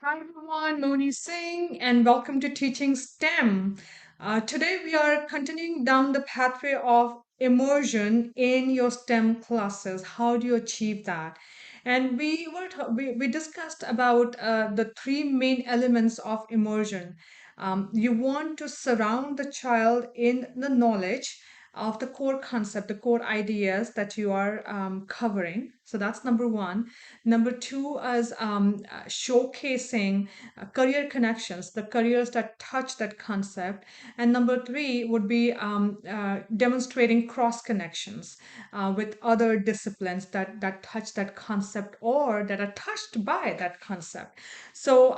Hi everyone, Moni Singh, and welcome to Teaching STEM. Today we are continuing down the pathway of immersion in your STEM classes. How do you achieve that? And we discussed about the three main elements of immersion. You want to surround the child in the knowledge of the core concept, the core ideas that you are covering. So that's number one. Number two is showcasing career connections, the careers that touch that concept. And number three would be demonstrating cross connections with other disciplines that touch that concept or that are touched by that concept. So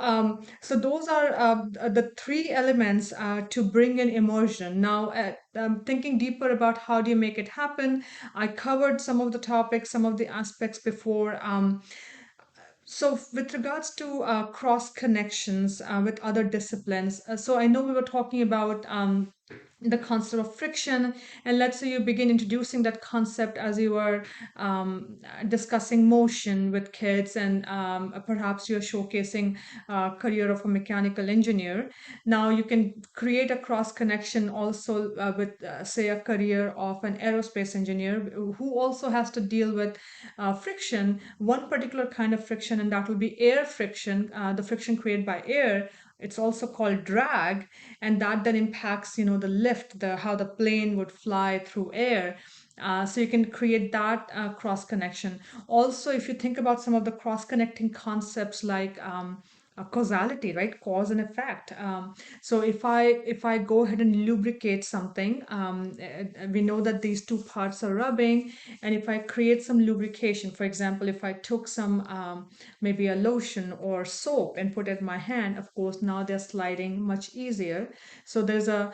those are the three elements to bring in immersion. Now, thinking deeper about how do you make it happen, I covered some of the topics, some of the aspects before. So, with regards to cross connections with other disciplines, so I know we were talking about the concept of friction, and let's say you begin introducing that concept as you are discussing motion with kids, and perhaps you're showcasing career of a mechanical engineer. Now you can create a cross connection also with, say, a career of an aerospace engineer who also has to deal with friction, one particular kind of friction, and that will be air friction, the friction created by air. It's also called drag, and that then impacts, the lift, the how the plane would fly through air. So you can create that cross connection. Also, if you think about some of the cross connecting concepts like causality, right? Cause and effect. So if I go ahead and lubricate something, we know that these two parts are rubbing, and if I create some lubrication, for example, if I took some maybe a lotion or soap and put it in my hand, of course now they're sliding much easier. So there's a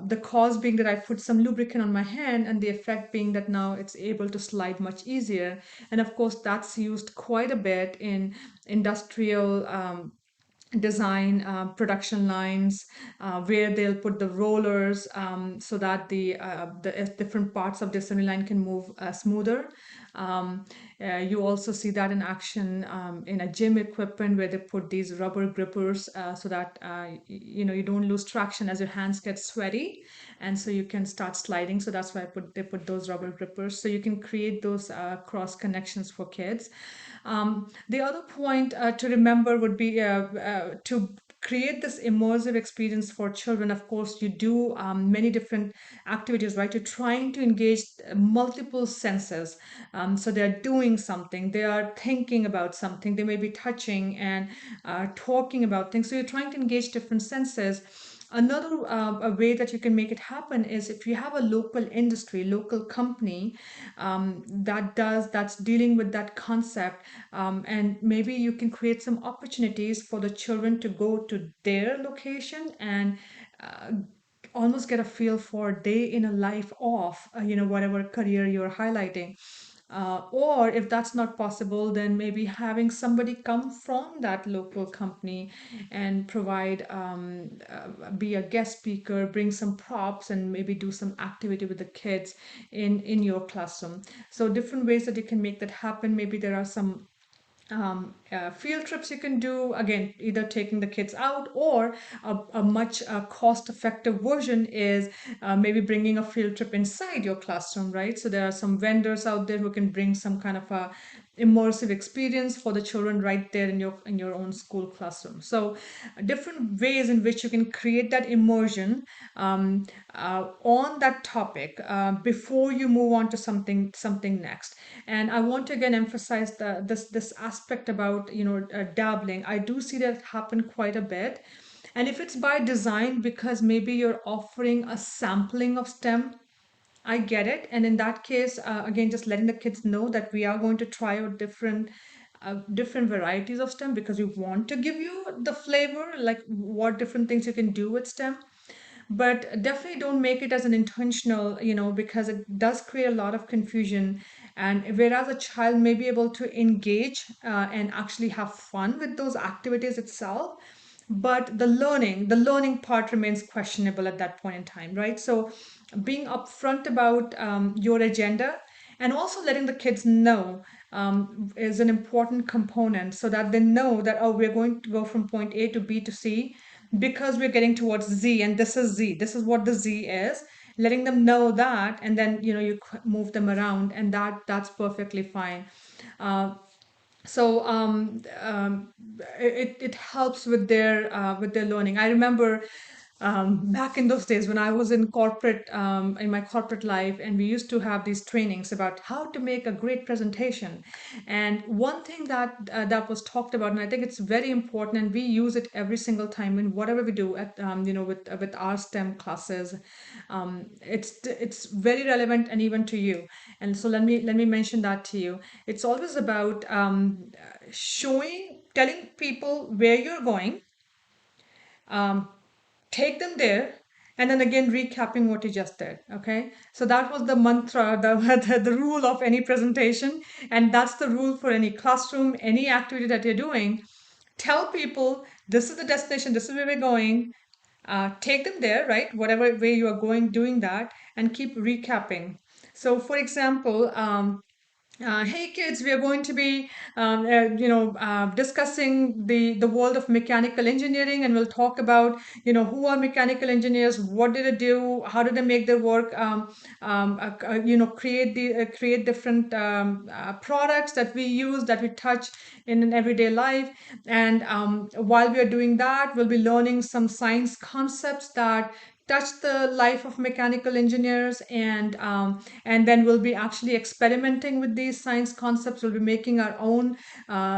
the cause being that I put some lubricant on my hand, and the effect being that now it's able to slide much easier. And of course that's used quite a bit in industrial design production lines where they'll put the rollers so that the different parts of the assembly line can move smoother. um, you also see that in action in a gym equipment where they put these rubber grippers so that you don't lose traction as your hands get sweaty, and so you can start sliding. So that's why they put those rubber grippers, so you can create those cross connections for kids. The other point to remember would be to create this immersive experience for children. Of course, you do many different activities, right? You're trying to engage multiple senses. So they're doing something, they are thinking about something, they may be touching and talking about things. So you're trying to engage different senses. Another a way that you can make it happen is if you have a local industry, local company that's dealing with that concept, and maybe you can create some opportunities for the children to go to their location and uh, almost get a feel for day in a life of whatever career you're highlighting. Or if that's not possible, then maybe having somebody come from that local company and provide be a guest speaker, bring some props, and maybe do some activity with the kids in your classroom. So different ways that you can make that happen. Maybe there are some field trips you can do, again either taking the kids out, or a much cost effective version is maybe bringing a field trip inside your classroom, right? So there are some vendors out there who can bring some kind of a immersive experience for the children right there in your own school classroom. So different ways in which you can create that immersion on that topic before you move on to something next. And I want to again emphasize this aspect about dabbling. I do see that happen quite a bit. And if it's by design, because maybe you're offering a sampling of STEM, I get it. And in that case, again, just letting the kids know that we are going to try out different varieties of STEM, because we want to give you the flavor, like what different things you can do with STEM. But definitely don't make it as an intentional, because it does create a lot of confusion. And whereas a child may be able to engage and actually have fun with those activities itself, but the learning part remains questionable at that point in time, right? So being upfront about your agenda, and also letting the kids know is an important component so that they know that, oh, we're going to go from point A to B to C because we're getting towards Z, and this is Z. This is what the Z is. Letting them know that, and then you move them around, and that's perfectly fine. Uh, so it helps with their learning. I remember back in those days when I was in corporate, in my corporate life, and we used to have these trainings about how to make a great presentation. And one thing that was talked about, and I think it's very important, and we use it every single time in whatever we do at with our STEM classes. It's very relevant and even to you. And so let me mention that to you. It's always about telling people where you're going, um, take them there, and then again recapping what you just did. Okay, so that was the mantra, the rule of any presentation, and that's the rule for any classroom, any activity that you're doing. Tell people this is the destination, this is where we're going. Take them there, right? Whatever way you are going, doing that, and keep recapping. So, for example, hey kids, we are going to be discussing the world of mechanical engineering, and we'll talk about who are mechanical engineers, what did they do, how did they make their work, create different products that we use, that we touch in an everyday life. And while we are doing that, we'll be learning some science concepts that touch the life of mechanical engineers, and then we'll be actually experimenting with these science concepts. We'll be making our own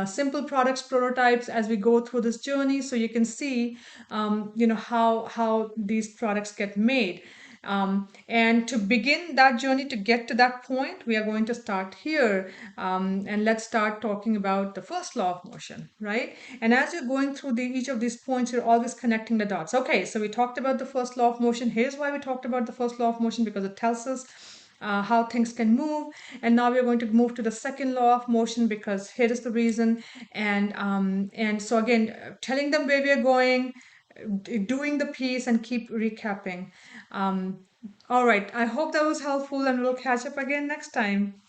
simple products, prototypes, as we go through this journey, so you can see how these products get made. And to begin that journey, to get to that point, we are going to start here. And let's start talking about the first law of motion, right? And as you're going through each of these points, you're always connecting the dots. Okay, so we talked about the first law of motion. Here's why we talked about the first law of motion, because it tells us how things can move. And now we're going to move to the second law of motion, because here is the reason. And so again, telling them where we're going, doing the piece, and keep recapping. All right, I hope that was helpful, and we'll catch up again next time.